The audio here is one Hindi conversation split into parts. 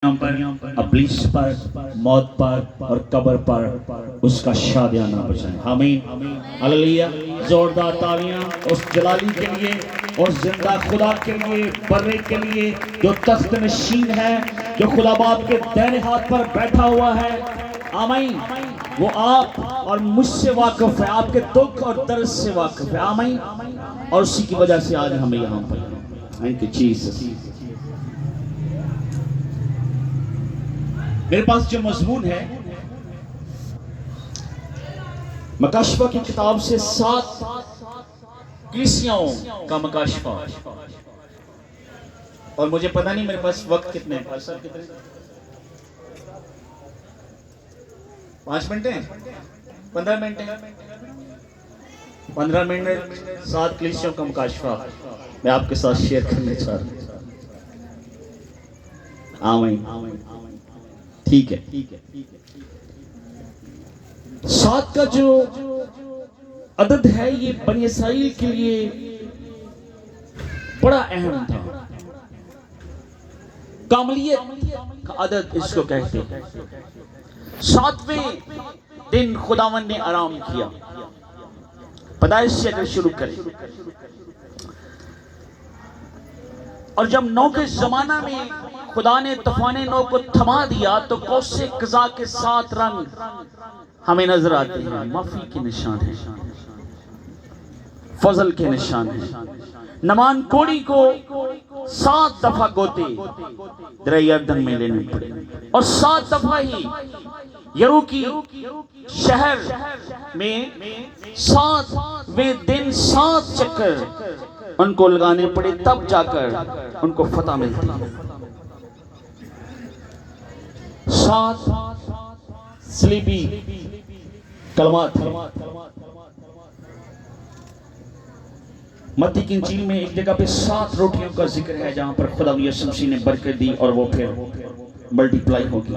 पर, अब्लिस पर, मौत पर और कब्र पर उसका शादियाना बचाएं। आमीन। हालेलुया। जोरदार तालियां उस जलाली के लिए, उस जिंदा खुदा के लिए, बर्रे के लिए जो तख्त नशीन है, जो खुदा बाप के दाहिने हाथ पर बैठा हुआ है। आमीन। वो आप और मुझसे वाकिफ है, आपके दुख और दर्द से वाकिफ है। आमीन। और उसी की वजह से आज हमें यहाँ पर थैंक यू जीसस। मेरे पास जो मजमून है मकाशफा की किताब से 7 कलीसियाओं का मकाशफा, और मुझे पता नहीं मेरे पास वक्त कितने हैं। सर कितने? 5 मिनट हैं? 15 मिनट हैं? 15 मिनट 7 कलीसियाओं का मकाशफा मैं आपके साथ शेयर करने चाह रहा हूं। आमीन। ठीक है। 7 का जो अदद है ये बनी इसराइल के लिए बड़ा अहम था। कामलियत का अदद इसको कहते हैं। 7वें दिन खुदावन ने आराम किया। पैदाइश से अगर शुरू करें, और जब नौ के जमाना में खुदा ने तूफाने नौ को थमा दिया तो कौसे कज़ा के 7 रंग हमें नजर आते हैं। माफी के निशान है, फजल के निशान है। नमान कोड़ी को 7 दफा गोते दरिया यरदन में लेने पड़े, और 7 दफा ही यरू की शहर में 7वें दिन 7 चक्कर उनको लगाने पड़े, तब जाकर उनको फतह मिलती है। 7 सलीबी कलमात थे। मत्ती की इंजील में एक जगह पे 7 रोटियों का जिक्र है जहां पर खुदा यीशु मसीह ने बरकत दी और वो फिर मल्टीप्लाई होगी।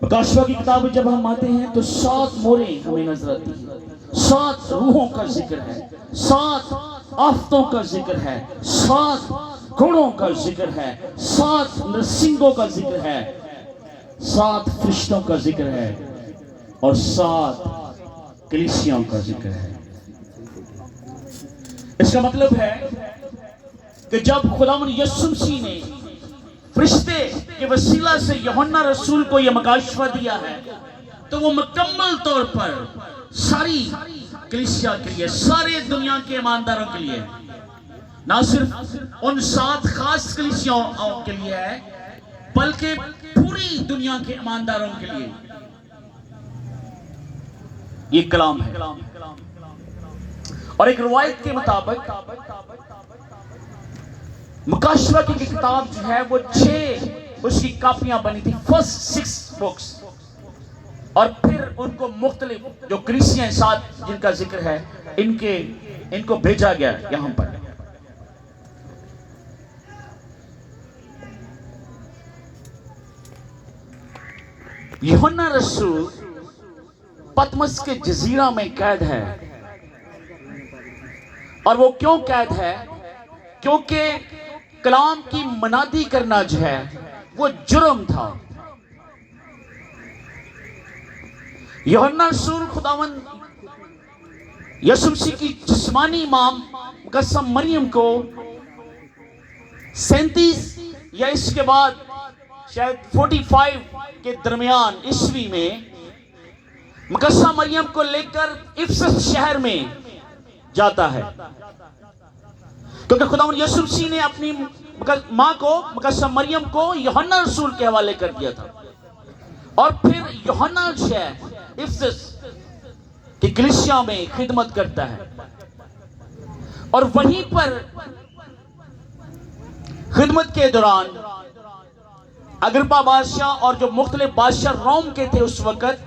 मकाशफा की किताब में जब हम आते हैं तो 7 मोहरें हमें नजर आती हैं। 7 रूहों का जिक्र है, 7 आफतों का जिक्र है, 7 गुणों का जिक्र है, 7 नरसिंगों का जिक्र है, 7 फरिश्तों का जिक्र है और 7 कलीसियाओं का जिक्र है। इसका मतलब है कि जब खुदावंद यीशु मसीह ने फरिश्ते के वसीला से यूहन्ना रसूल को यह मकाशफा दिया है तो वो मुकम्मल तौर पर सारी कलीसिया के लिए, सारे दुनिया के ईमानदारों के लिए, ना सिर्फ उन 7 खास कलीसियाओं के लिए है बल्कि पूरी दुनिया के ईमानदारों के लिए ये कलाम है। और एक रिवायत के मुताबिक मकाशफा की किताब जो है वो 6 उसकी कापियां बनी थी, फर्स्ट 6 बुक्स, और फिर उनको मुख्तलिफ जो कलीसियां 7 जिनका जिक्र है इनको भेजा गया यहां पर। यूहन्ना रसूल पतमस के जजीरा में कैद है, और वो क्यों कैद है? क्योंकि कलाम की मनादी करना जो है वो जुर्म था। यूहन्ना रसूल खुदावंद यीशु मसीह की जिस्मानी मां मुकद्दस मरियम को 37 या इसके बाद शायद 45 के दरमियान ईस्वी में मुकद्दस मरियम को लेकर इफिसस शहर में जाता है, क्योंकि खुदावंद यीशु मसीह ने अपनी मां को मुकद्दस मरियम को यूहन्ना रसूल के हवाले कर दिया था, और फिर यूहन्ना शहर इफिसस की कलीसिया में खिदमत करता है, और वहीं पर खिदमत के दौरान अग्रिप्पा बादशाह और जो मुख्तलिफ बादशाह रोम के थे उस वक्त,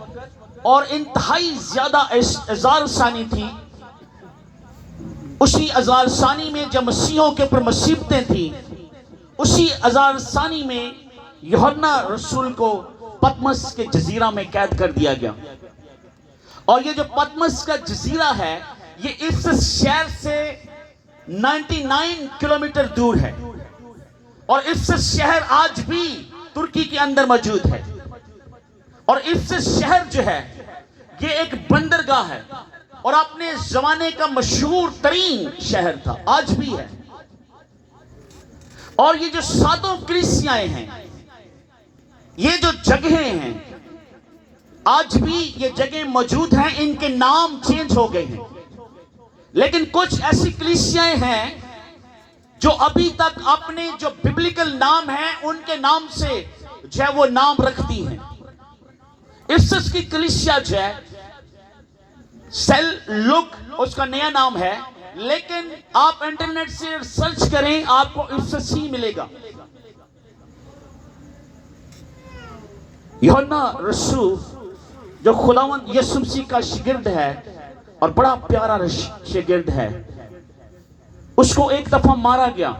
और इंतहाई ज्यादा इज़ार सानी थी। उसी अज़ार सानी में जब मसीहों के ऊपर मुसीबतें थी, उसी अज़ार सानी में यूहन्ना रसूल को पतमस के जजीरा में कैद कर दिया गया। और ये जो पतमस का जजीरा है ये इस शहर से 99 किलोमीटर दूर है, और इस शहर आज भी तुर्की के अंदर मौजूद है। और इफिसस शहर जो है ये एक बंदरगाह है और अपने जमाने का मशहूर तरीन शहर था, आज भी है। और ये जो 7 कलीसियाएं हैं, ये जो जगहें हैं, आज भी ये जगह मौजूद हैं। इनके नाम चेंज हो गए हैं, लेकिन कुछ ऐसी कलीसियाएं हैं जो अभी तक अपने जो बिब्लिकल नाम है उनके नाम से जो है वो नाम रखती हैं। इफिसस की कलीसिया जो है सेल लुक उसका नया नाम है, लेकिन आप इंटरनेट से सर्च करें आपको इफिसस ही मिलेगा। यूहन्ना रसूल जो खुदावंद यीशु मसीह का शागिर्द है और बड़ा प्यारा शागिर्द है, उसको एक दफा मारा गया।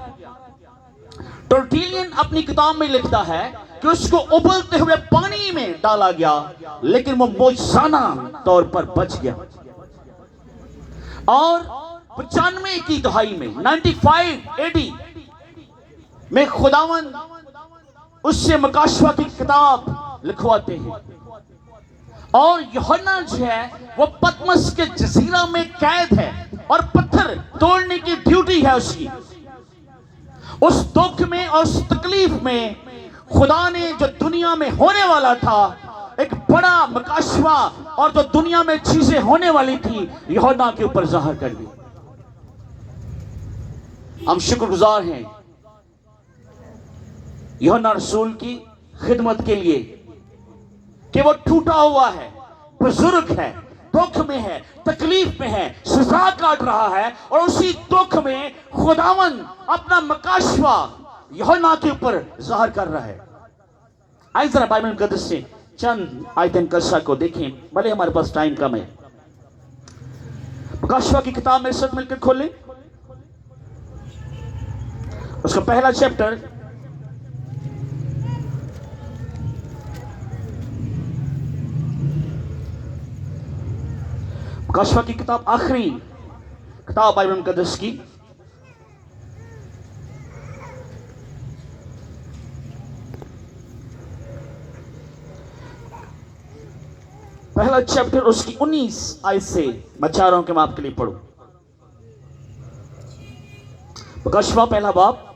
टर्टुलियन अपनी किताब में लिखता है कि उसको उबलते हुए पानी में डाला गया, लेकिन वो मौजूदा तौर पर बच गया। और 95 की दहाई में 95 AD में खुदावन उससे मकाशवा की किताब लिखवाते हैं। और यूहन्ना जो है वो पतमस के जजीरा में कैद है और पत्थर तोड़ने की ड्यूटी है उसकी। उस दुख में और उस तकलीफ में खुदा ने जो दुनिया में होने वाला था, एक बड़ा मकाशवा और जो दुनिया में चीजें होने वाली थी, यूहन्ना के ऊपर जाहिर कर दी। हम शुक्रगुजार हैं यूहन्ना रसूल की खिदमत के लिए कि वो टूटा हुआ है, बुजुर्ग है, दुख में है, तकलीफ में है, सजा काट रहा है, और उसी दुख में खुदावन अपना मकाशवा यूहन्ना के ऊपर जाहिर कर रहा है। आइए जरा बाइबल मुकद्दस से चंद आयतन कसा को देखें, भले हमारे पास टाइम कम है। मकाशवा की किताब मेरे साथ मिलकर खोलें, उसका पहला चैप्टर मकाशवा की किताब, आखिरी किताब बाइबल मुकद्दस की, पहला चैप्टर उसकी 19 आयत से मैं चाह रहा हूं कि मैं आपके लिए पढ़ूं। मकाशवा पहला बाब,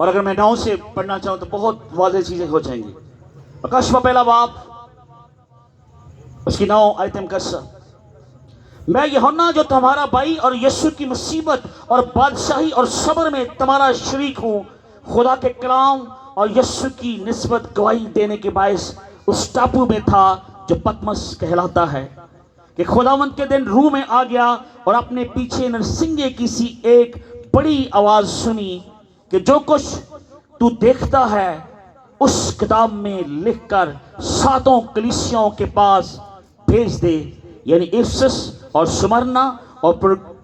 और अगर मैं 9 से पढ़ना चाहूं तो बहुत वाज़ेह चीजें हो जाएंगी। मकाशवा पहला बाब उसकी 9 आयत कसा। मैं यूहन्ना जो तुम्हारा भाई और यीशु की मुसीबत और बादशाही और सब्र में तुम्हारा शरीक हूं, खुदा के कलाम और यीशु की निस्बत गवाही देने के बायस उस टापू में था जो पतमस कहलाता है, कि खुदावंत के दिन रूह में आ गया और अपने पीछे नरसिंगे की सी एक बड़ी आवाज सुनी कि जो कुछ तू देखता है उस किताब में लिखकर 7 कलीसियाओं के पास भेज दे, यानी इफिसस और स्मुरना और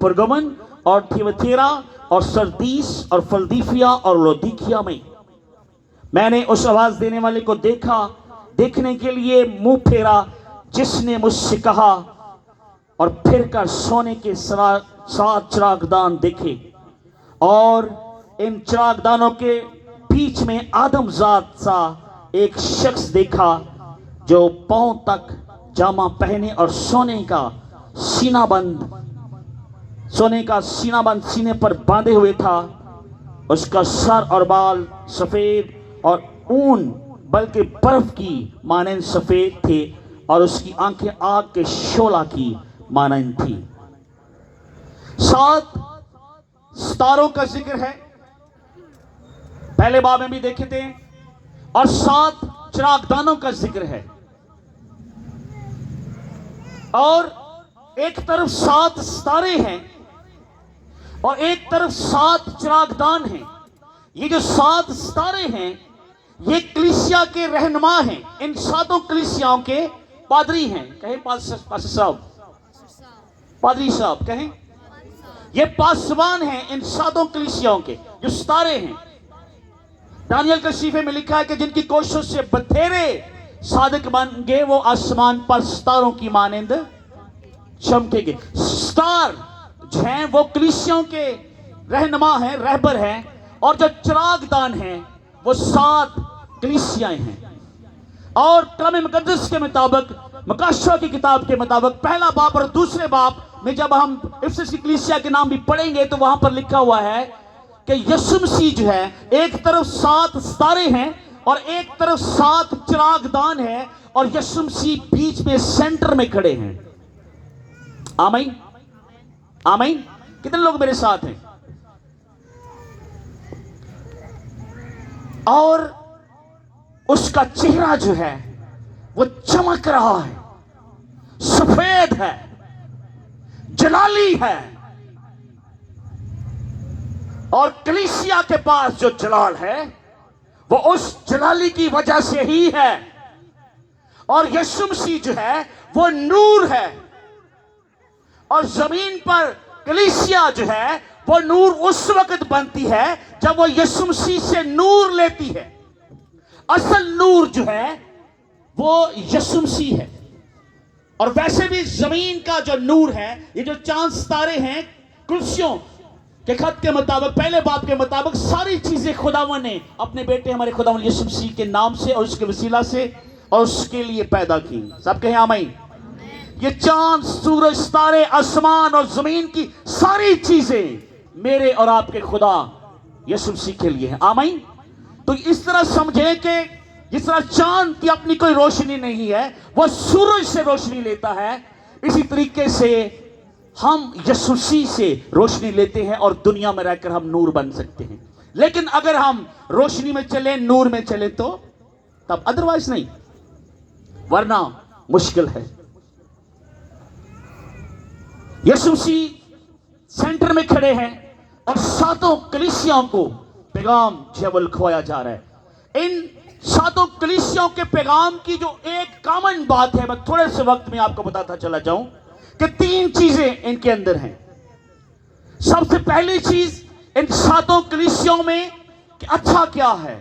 परगमन और थियतैरा और सरदीस और फिलदिल्फिया और लौदीकिया में। मैंने उस आवाज देने वाले को देखने के लिए मुंह फेरा, जिसने मुझसे कहा, और फिर कर सोने के 7 चिरागदान देखे, और इन चिरागदानों के बीच में आदमजात सा एक शख्स देखा जो पांव तक जामा पहने और सोने का सीनाबंद सीने पर बांधे हुए था। उसका सर और बाल सफेद और ऊन बल्कि बर्फ की मानंद सफेद थे, और उसकी आंखें आग के शोला की मानंद थी। 7 सितारों का जिक्र है, पहले बाब में भी देखे थे, और 7 चिरागदानों का जिक्र है। और एक तरफ 7 सितारे हैं और एक तरफ 7 चिरागदान हैं। ये जो 7 सितारे हैं ये कलीसिया के रहनुमा हैं, इन 7 कलीसियाओं के पादरी हैं। कहें पादरी साहब, पादरी साहब कहें। ये पासवान हैं इन 7 कलीसियाओं के, जो सितारे हैं। दानियल के सीफे में लिखा है कि जिनकी कोशिश से बथेरे सादिक बन गए, वो आसमान पर सितारों की मानंद चमकेंगे। स्टार जो हैं वो कलीसियाओं के रहनुमा हैं, रहबर हैं, और जो चिरागदान हैं वो 7 कलीसियाएं हैं। और कलाम मुकद्दस के मुताबिक, मकाशवा की किताब के मुताबिक, पहला बाब और दूसरे बाब में जब हम इफिसस की कलीसिया के नाम भी पढ़ेंगे तो वहां पर लिखा हुआ है कि यीशु मसीह जो है, एक तरफ 7 सितारे हैं और एक तरफ 7 चिरागदान है, और यीशु मसीह बीच में सेंटर में खड़े हैं। आमीन, आमीन। कितने लोग मेरे साथ हैं? और उसका चेहरा जो है वो चमक रहा है, सफेद है, जलाली है। और कलीसिया के पास जो जलाल है वो उस जलाली की वजह से ही है। और यीशु मसीह जो है वो नूर है, और जमीन पर कलीसिया जो है वो नूर उस वक्त बनती है जब वो यीशु मसीह से नूर लेती है। असल नूर जो है वो यीशु मसीह है। और वैसे भी जमीन का जो नूर है, ये जो चांद सितारे हैं, कुर्सियों के खत के मुताबिक, पहले बाब के मुताबिक, सारी चीजें खुदावन ने अपने बेटे हमारे खुदावन यीशु मसीह के नाम से और उसके वसीला से और उसके लिए पैदा की। सब कहें आमीन। ये चांद, सूरज, सितारे, आसमान और जमीन की सारी चीजें मेरे और आपके खुदा यीशु मसीह के लिए है। आमीन। तो इस तरह समझे कि जिस तरह चांद की अपनी कोई रोशनी नहीं है, वह सूरज से रोशनी लेता है, इसी तरीके से हम यीशु मसीह से रोशनी लेते हैं और दुनिया में रहकर हम नूर बन सकते हैं। लेकिन अगर हम रोशनी में चले, नूर में चले तो तब, अदरवाइज नहीं, वरना मुश्किल है। यीशु मसीह सेंटर में खड़े हैं और 7 कलीसियाओं को पैगाम जो लिखवाया जा रहा है। इन 7 कलीसियाओं के पैगाम की जो एक कॉमन बात है, मैं थोड़े से वक्त में आपको बताता चला जाऊं कि 3 चीजें इनके अंदर हैं। सबसे पहली चीज इन 7 कलीसियाओं में कि अच्छा क्या है,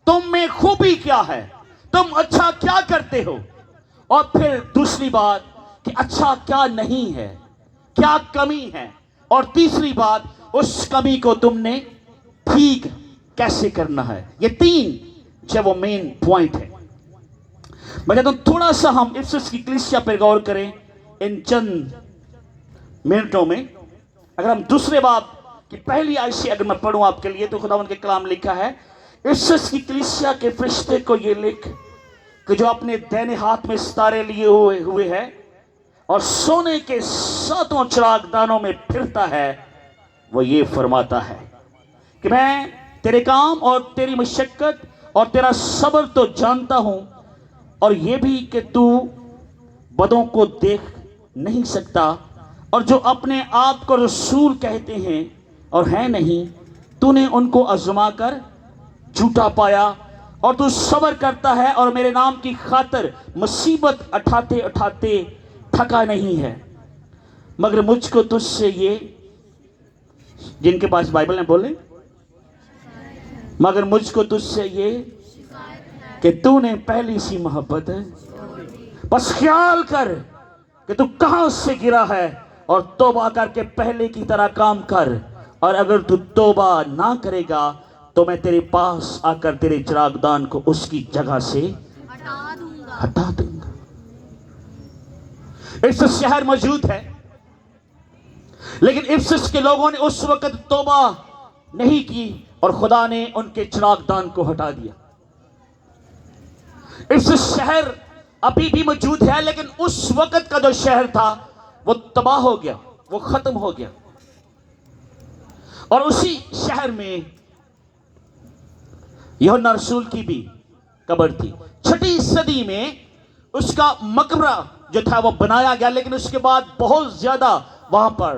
तुम में खूबी क्या है, तुम अच्छा क्या करते हो। और फिर दूसरी बात कि अच्छा क्या नहीं है, क्या कमी है। और तीसरी बात, उस कमी को तुमने ठीक कैसे करना है। ये 3 जो वो मेन पॉइंट है। मैं चाहता हूं थोड़ा सा हम इफिसस की कलीसिया पर गौर करें इन चंद मिनटों में। अगर हम दूसरे बाब की पहली आयत से अगर मैं पढ़ूं आपके लिए, तो खुदावंद के कलाम लिखा है, इफिसस की कलीसिया के फरिश्ते को ये लिख कि जो अपने दाहिने हाथ में सितारे लिए हुए है और सोने के 7 चिरागदानों में फिरता है, वो ये फरमाता है कि मैं तेरे काम और तेरी मशक्कत और तेरा सब्र तो जानता हूं, और ये भी कि तू बदों को देख नहीं सकता, और जो अपने आप को रसूल कहते हैं और हैं नहीं, तूने उनको आजमा कर झूठा पाया, और तू सब्र करता है और मेरे नाम की खातिर मुसीबत उठाते उठाते थका नहीं है। मगर मुझको तुझसे ये, जिनके पास बाइबल है बोले, मगर मुझको तुझसे ये कि तूने पहली सी मोहब्बत है। बस ख्याल कर कि तू कहां से गिरा है और तौबा करके पहले की तरह काम कर, और अगर तू तौबा ना करेगा तो मैं तेरे पास आकर तेरे चिरागदान को उसकी जगह से हटा दूंगा। इफिसस शहर मौजूद है, लेकिन इफिसस के लोगों ने उस वक्त तौबा नहीं की और खुदा ने उनके चिरागदान को हटा दिया। इफिसस शहर अभी भी मौजूद है, लेकिन उस वक्त का जो शहर था वो तबाह हो गया, वो खत्म हो गया। और उसी शहर में यूहन्ना रसूल की भी कब्र थी। 6वीं सदी में उसका मकबरा जो था वो बनाया गया, लेकिन उसके बाद बहुत ज्यादा वहां पर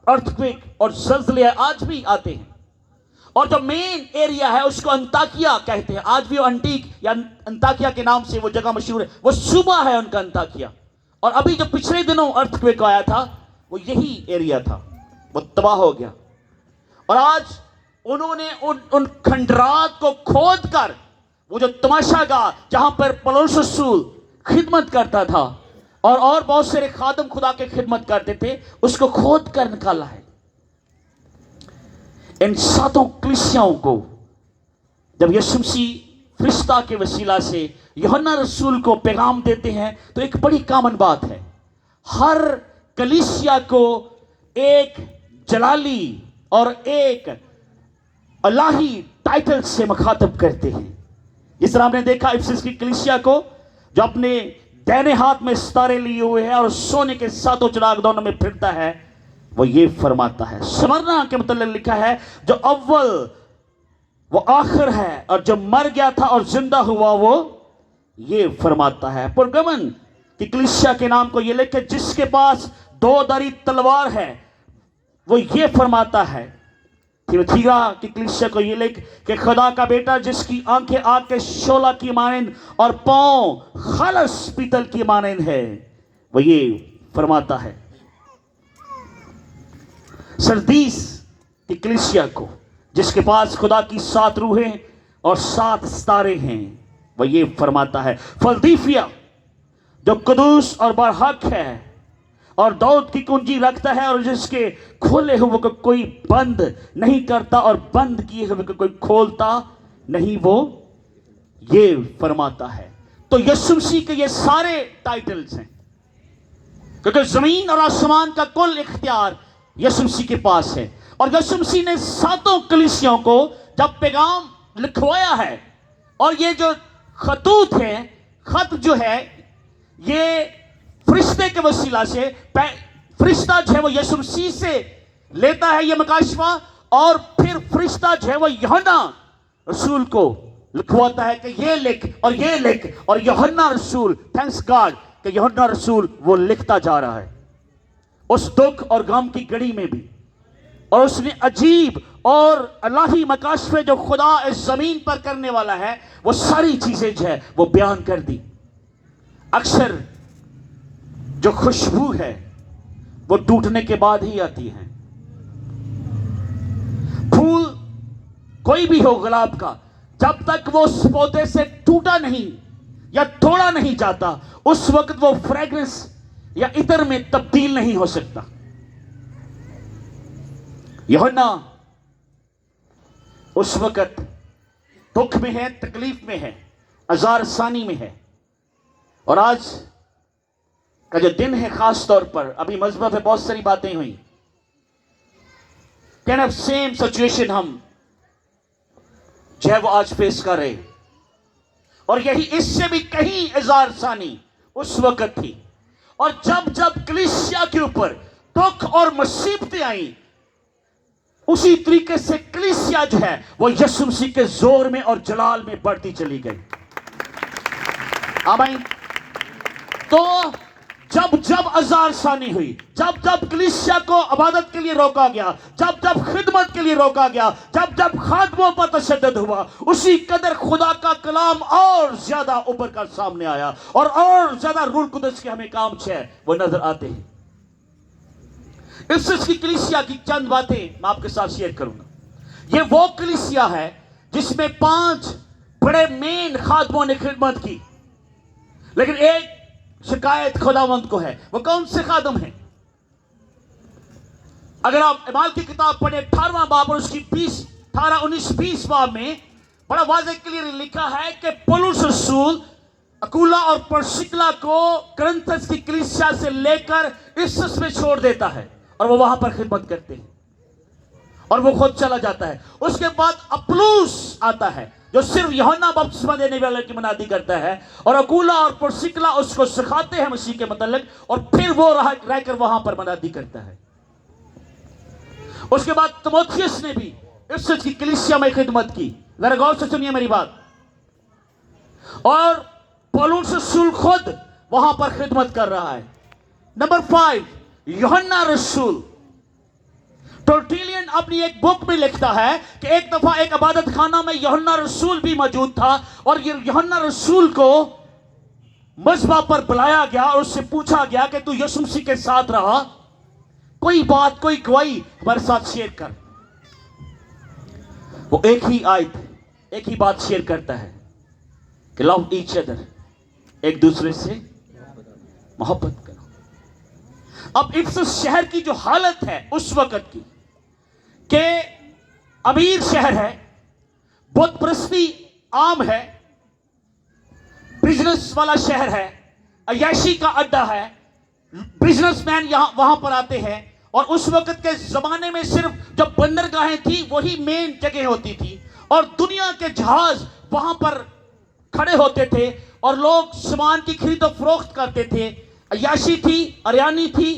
अर्थक्वेक और ज़लज़ले आज भी आते हैं। और जो मेन एरिया है उसको अंताकिया कहते हैं। आज भी वो अंटीक या अंताकिया के नाम से वो जगह मशहूर है, वो सूबा है उनका अंताकिया। और अभी जो पिछले दिनों अर्थक्वेक आया था वो यही एरिया था, वो तबाह हो गया। और आज उन्होंने उन खंडरात को खोद कर, वो जो तमाशागाह जहां पर पौलुस रसूल खिदमत करता था और बहुत सारे खादम खुदा के खिदमत करते थे, उसको खोद कर निकाला है। इन 7 कलीसियाओं को जब यीशु मसीह फरिश्ता के वसीला से यूहन्ना रसूल को पैगाम देते हैं तो एक बड़ी कॉमन बात है, हर कलीसिया को एक जलाली और एक अल्लाही टाइटल से मुखातब करते हैं। इस तरह हमने देखा इफिसस की कलीसिया को, जो अपने दाहिने हाथ में सितारे लिए हुए है और सोने के सातों चिराग दोनों में फिरता है, वो ये फरमाता है। स्मरना के मतलब लिखा है, जो अव्वल वो आखिर है और जो मर गया था और जिंदा हुआ वो ये फरमाता है। पुरगमन की कलीसिया के नाम को ये लिखे, जिसके पास दो धारी तलवार है, वो ये फरमाता है। थियोथीरा की कलीसिया को ये लिख कि खुदा का बेटा जिसकी आंखें आग के शोला की मानंद और पांव खालस पीतल की मानंद है, वो ये फरमाता है। सरदीस की कलीसिया को, जिसके पास खुदा की 7 रूहें और 7 सितारे हैं, वह ये फरमाता है। फिलदिफिया जो कुदूस और बरहक है और दाऊद की कुंजी रखता है और जिसके खोले हुए को कोई बंद नहीं करता और बंद किए हुए को कोई खोलता नहीं, वो ये फरमाता है। तो यीशु मसीह के ये सारे टाइटल्स हैं, क्योंकि जमीन और आसमान का कुल इख्तियार यीशु मसीह के पास है। और यीशु मसीह ने 7 कलीसियाओं को जब पैगाम लिखवाया है, और ये जो खतूत है, खत जो है, ये फरिश्ते के वसीला से, फरिश्ता जो है वो यीशु मसीह से लेता है ये मकाशवा, और फिर फरिश्ता जो है वो यूहन्ना रसूल को लिखवाता है कि ये लिख और ये लिख, और यूहन्ना रसूल, थैंक्स गॉड कि यूहन्ना रसूल वो लिखता जा रहा है उस दुख और गम की घड़ी में भी। और उसने अजीब और अल्लाही मकाशफे जो खुदा इस जमीन पर करने वाला है, वो सारी चीजें जो है वो बयान कर दी। अक्सर जो खुशबू है वो टूटने के बाद ही आती है। फूल कोई भी हो गुलाब का, जब तक वो उस पौधे से टूटा नहीं या तोड़ा नहीं जाता, उस वक्त वो फ्रेग्रेंस या इतर में तब्दील नहीं हो सकता। यूहन्ना उस वक्त दुख में है, तकलीफ में है, अजार सानी में है। और आज का जो दिन है, खास तौर पर अभी मजहब पे बहुत सारी बातें हुई, कैन ऑफ सेम सिचुएशन हम जो है वो आज फेस कर रहे हैं। और यही इससे भी कहीं अजार सानी उस वक्त थी। और जब जब कलीसिया के ऊपर दुख और मुसीबतें आई, उसी तरीके से कलीसिया जो है वो यीशु मसीह के जोर में और जलाल में बढ़ती चली गई। आमीन। तो जब जब अजार सानी हुई, जब जब कलीसिया को इबादत के लिए रोका गया, जब जब खिदमत के लिए रोका गया, जब जब खादमों पर तशद्दुद हुआ, उसी कदर खुदा का कलाम और ज्यादा उभर कर सामने आया और ज्यादा रूह कुदस के हमें काम है वो नजर आते हैं। इफिसस की कलीसिया की चंद बातें मैं आपके साथ शेयर करूंगा। ये वो कलीसिया है जिसमें 5 बड़े मेन खादमों ने खिदमत की, लेकिन एक शिकायत खुदावंद को है। वो कौन से खादम हैं? अगर आप इमाल की किताब पढ़े 18वां बाब और उसकी 18, 19, 20 बाब में बड़ा वाज़ेह क्लियर लिखा है कि पौलुस रसूल अकुला और प्रिस्किला को कुरिन्थस की कलीसिया से लेकर इफिसस में छोड़ देता है और वो वहां पर खिदमत करते हैं और वो खुद चला जाता है। उसके बाद अपुल्लोस आता है जो सिर्फ यूहन्ना बपतिस्मा देने वाले की मनादी करता है, और अकुला और प्रिस्किला उसको सिखाते हैं मसीह के मतलब, और फिर वो रहकर वहां पर मनादी करता है। उसके बाद तीमुथियुस ने भी इफिसस की कलीसिया में खिदमत की। जरा गौर से सुनिए मेरी बात। और पौलुस रसूल खुद वहां पर खिदमत कर रहा है। नंबर 5, यूहन्ना रसूल। टर्टुलियन अपनी एक बुक में लिखता है कि एक दफा एक इबादत खाना में यूहन्ना रसूल भी मौजूद था, और ये यूहन्ना रसूल को मज़बा पर बुलाया गया और उससे पूछा गया कि तू यीशु मसीह के साथ रहा, कोई बात, कोई गवाही हमारे साथ शेयर कर। वो एक ही आयत, एक ही बात शेयर करता है कि लव ईच अदर, एक दूसरे से मोहब्बत करो। अब इफिसस शहर की जो हालत है उस वक्त की, कि अमीर शहर है, बुत परस्ती आम है, बिजनेस वाला शहर है, अय्याशी का अड्डा है, बिजनेसमैन यहां वहां पर आते हैं। और उस वक्त के जमाने में सिर्फ जब बंदरगाहें थी वही मेन जगह होती थी और दुनिया के जहाज वहां पर खड़े होते थे और लोग सामान की खरीदो फरोख्त करते थे। अय्याशी थी, अरियानी थी,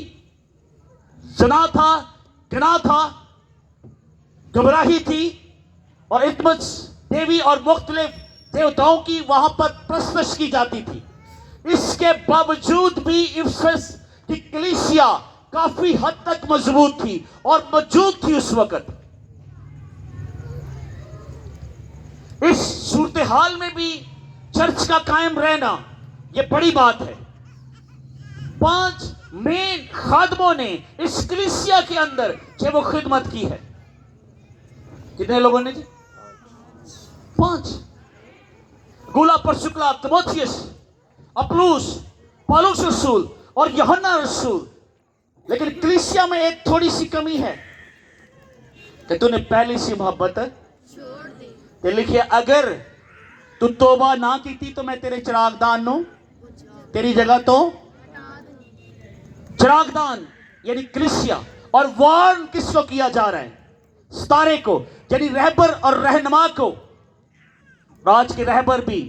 जना था, गना था, घबराही थी और इतमस देवी और मुख्तलिफ देवताओं की वहां पर प्रस्तश की जाती थी। इसके बावजूद भी इफिसस की कलीसिया काफी हद तक मजबूत थी और मौजूद थी उस वक्त। इस सूरत हाल में भी चर्च का कायम रहना यह बड़ी बात है। 5 मेन खादमों ने इस कलीसिया के अंदर जो वो खिदमत की है। कितने लोगों ने जी? 5। गुला परसुकला, तिमोथियस, अपुल्लोस, पौलुस रसूल और यूहन्ना रसूल। लेकिन कलीसिया में एक थोड़ी सी कमी है कि तूने पहली सी मोहब्बत छोड़ दी। ते लिखे अगर तू तौबा ना की थी तो मैं तेरे चिरागदान नो तेरी जगह तो चिरागदान यानी कलीसिया। और वार्न किसको किया जा रहा है? सितारे को, यानी रहबर और रहनुमा को। राज के रहबर भी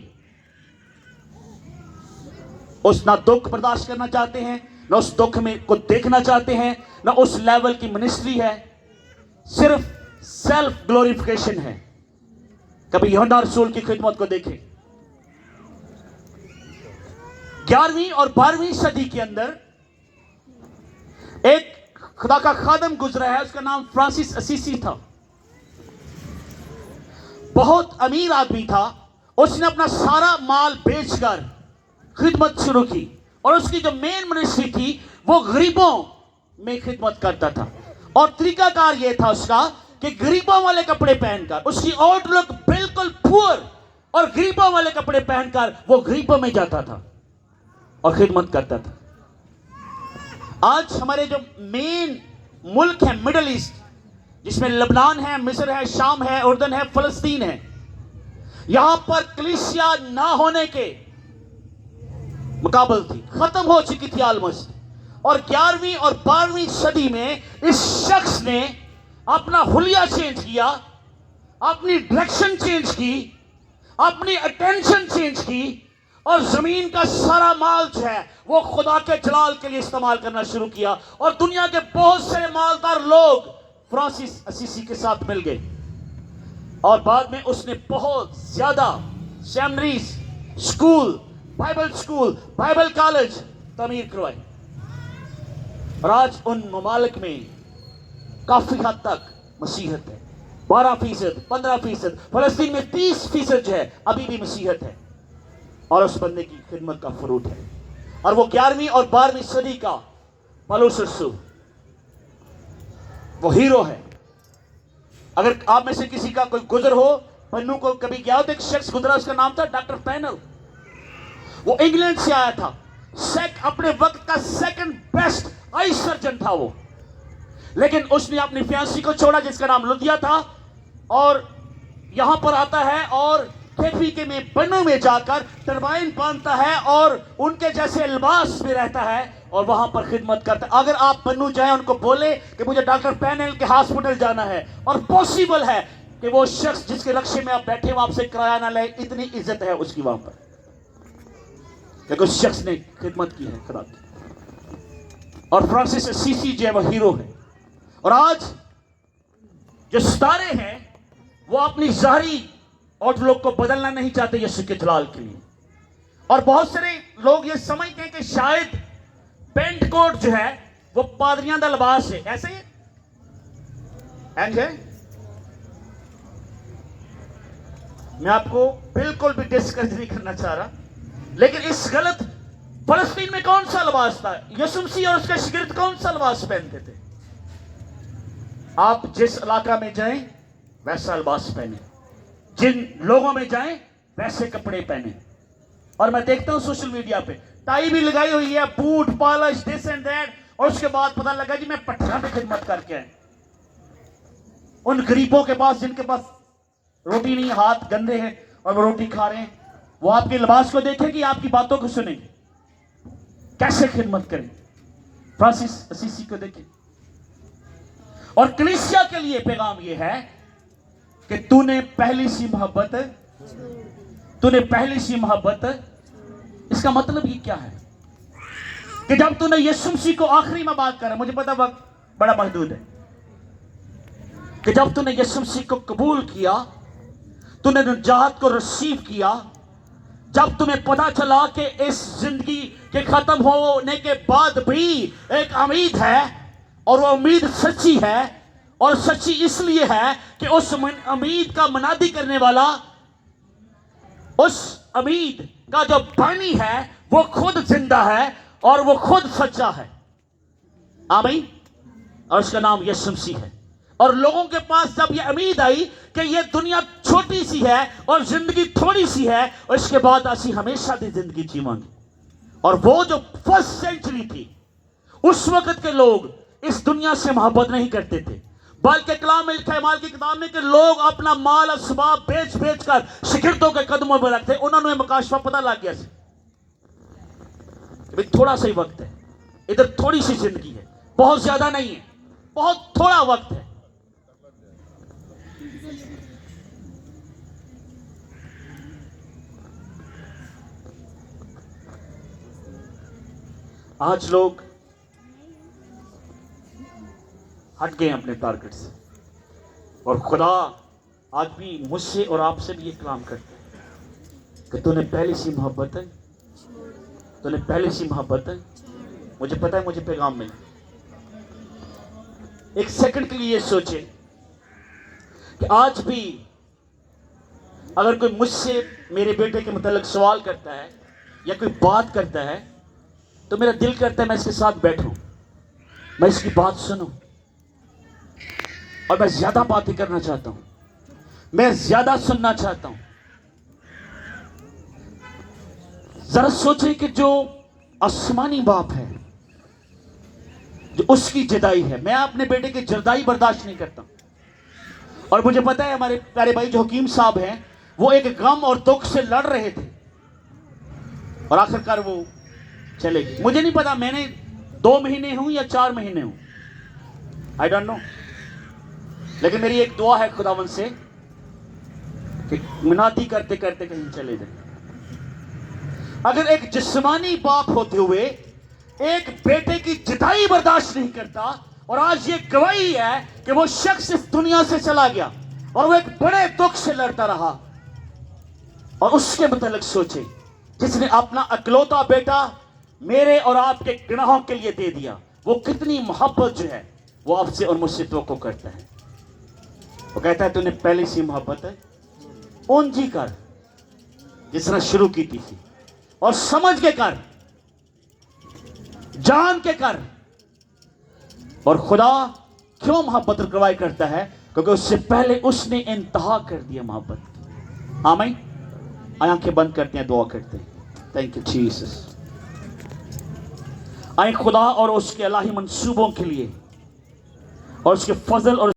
उस ना दुख बर्दाश्त करना चाहते हैं, ना उस दुख में को देखना चाहते हैं, ना उस लेवल की मिनिस्ट्री है। सिर्फ सेल्फ ग्लोरिफिकेशन है। कभी यूहन्ना रसूल की खिदमत को देखें। 11वीं और 12वीं सदी के अंदर एक खुदा का खादम गुजरा है, उसका नाम फ्रांसिस असीसी था। बहुत अमीर आदमी था। उसने अपना सारा माल बेचकर खिदमत शुरू की और उसकी जो मेन मिनिस्ट्री थी वो गरीबों में खिदमत करता था। और तरीकाकार यह था उसका कि गरीबों वाले कपड़े पहनकर, उसकी आउटलुक बिल्कुल पुअर और गरीबों वाले कपड़े पहनकर वो गरीबों में जाता था और खिदमत करता था। आज हमारे जो मेन मुल्क है मिडल ईस्ट, जिसमें लबनान है, मिस्र है, शाम है, उर्दन है, फलस्तीन है, यहां पर कलीसिया ना होने के मुकाबल थी, खत्म हो चुकी थी ऑलमोस्ट। और 11वीं और 12वीं सदी में इस शख्स ने अपना हुलिया चेंज किया, अपनी डायरेक्शन चेंज की, अपनी अटेंशन चेंज की और जमीन का सारा माल जो है वो खुदा के जलाल के लिए इस्तेमाल करना शुरू किया। और दुनिया के बहुत सारे मालदार लोग फ्रांसिस असीसी के साथ मिल गए और बाद में उसने बहुत ज्यादा सेमिनरीज, स्कूल, बाइबल कॉलेज तमीर करवाए। और आज उन ममालिक में काफी हद तक मसीहत है। 12%, 15%, फलस्तीन में 30% जो है अभी भी मसीहत है और उस बंदे की खिदमत का फ्रूट है। और वो 11वीं और 12वीं सदी का पौलुस रसूल वो हीरो है। अगर आप में से किसी का कोई गुजर हो, पन्नू को कभी गया हो तो एक शख्स गुजरा, उसका नाम था डॉक्टर पैनल। वो इंग्लैंड से आया था, अपने वक्त का सेकंड बेस्ट आई सर्जन था वो। लेकिन उसने अपनी फियांसी को छोड़ा जिसका नाम लुदिया था और यहां पर आता है और खेती के में बन्नों में जाकर टरबाइन बांधता है और उनके जैसे लिबास में रहता है और वहां पर खिदमत करता है। अगर आप बन्नू जाए उनको बोले कि मुझे डॉक्टर पैनल के हॉस्पिटल जाना है, और पॉसिबल है कि वो शख्स जिसके रक्शे में आप बैठे हो आपसे किराया ना ले, इतनी इज्जत है उसकी वहां पर, क्योंकि उस शख्स ने खिदमत की है खुदा की। और फ्रांसिस असीसी जो है वो हीरो है। और आज जो सितारे हैं वो अपनी जाहिरी आउटलुक को बदलना नहीं चाहते यीशु के जलाल के लिए। और बहुत सारे लोग ये समझते हैं कि शायद पेंट कोट जो है वो पादरियां का लिबास है, ऐसे ही है। मैं आपको बिल्कुल भी डिस्कस नहीं करना चाह रहा, लेकिन इस गलत फलस्तीन में कौन सा लिबास था? यीशु मसीह और उसके शिगिर्द कौन सा लिबास पहनते थे? आप जिस इलाका में जाएं वैसा लिबास पहने, जिन लोगों में जाएं वैसे कपड़े पहने। और मैं देखता हूं सोशल मीडिया पे टाई भी लगाई हुई है, boot polish, this and that, और उसके बाद पता लगा जी मैं पटना में खिदमत करके आए। उन गरीबों के पास जिनके पास रोटी नहीं, हाथ गंदे हैं और वो रोटी खा रहे हैं, वो आपके लिबास को देखेंगे, आपकी बातों को सुनेंगे, कैसे खिदमत करें। फ्रांसिस असीसी को देखें। और कलीसिया के लिए पैगाम ये है कि तूने पहली सी मोहब्बत, इसका मतलब ये क्या है कि जब तूने यीशु मसीह को आखिरी में बात करा, मुझे पता वक्त बड़ा महदूद है, कि जब तूने यीशु मसीह को कबूल किया, तूने निजात को रिसीव किया, जब तुम्हें पता चला कि इस जिंदगी के खत्म होने के बाद भी एक उम्मीद है और वो उम्मीद सच्ची है, और सच्ची इसलिए है कि उस उम्मीद का मुनादी करने वाला, उस उम्मीद का जो बानी है वो खुद जिंदा है और वो खुद सच्चा है। आमीन। और उसका नाम यीशु मसीह है। और लोगों के पास जब ये उम्मीद आई कि ये दुनिया छोटी सी है और जिंदगी थोड़ी सी है, और इसके बाद असी हमेशा की जिंदगी जीवांगे, और वो जो फर्स्ट सेंचुरी थी, उस वक्त के लोग इस दुनिया से मोहब्बत नहीं करते थे, बल्कि कलाम इमाल की किताब में कि लोग अपना माल असबाब बेच बेच कर शिगिर्दों के कदमों में रखते। उन्होंने मुकाशफा पता लग गया भाई थोड़ा सा ही वक्त है, इधर थोड़ी सी जिंदगी है, बहुत ज्यादा नहीं है, बहुत थोड़ा वक्त है। आज लोग हट गए अपने टारगेट से, और खुदा आज भी मुझसे और आपसे भी ये कलाम करता है कि तूने पहली सी मोहब्बत है, तूने पहली सी मोहब्बत है। मुझे पता है मुझे पैगाम मिला। एक सेकंड के लिए ये सोचे कि आज भी अगर कोई मुझसे मेरे बेटे के मतलब सवाल करता है या कोई बात करता है, तो मेरा दिल करता है मैं इसके साथ बैठूं, मैं इसकी बात सुनूं, और मैं ज्यादा बातें करना चाहता हूं, मैं ज्यादा सुनना चाहता हूं। जरा सोचे कि जो आसमानी बाप है, जो उसकी जुदाई है, मैं अपने बेटे की जुदाई बर्दाश्त नहीं करता। और मुझे पता है हमारे प्यारे भाई जो हकीम साहब हैं, वो एक गम और दुख से लड़ रहे थे और आखिरकार वो चले गए। मुझे नहीं पता मैंने 2 महीने हूं या 4 महीने हूं, आई डोंट नो, लेकिन मेरी एक दुआ है खुदावन से कि मुनादी करते करते कहीं चले जाए। अगर एक जिस्मानी बाप होते हुए एक बेटे की जुदाई बर्दाश्त नहीं करता, और आज ये गवाही है कि वो शख्स इस दुनिया से चला गया और वो एक बड़े दुख से लड़ता रहा, और उसके मतलब सोचे जिसने अपना इकलौता बेटा मेरे और आपके गुनाहों के लिए दे दिया, वो कितनी मोहब्बत जो है वो आपसे और मुझसे तो करता है। वो कहता है तूने पहली सी मोहब्बत है उन जी कर जिसने शुरू की थी, और समझ के कर, जान के कर। और खुदा क्यों मोहब्बत रखवाई करता है? क्योंकि उससे पहले उसने इंतहा कर दिया मोहब्बत की। आमीन। आंखें बंद करते हैं, दुआ करते हैं। Thank you Jesus. आए खुदा और उसके इलाही मंसूबों के लिए और उसके फजल और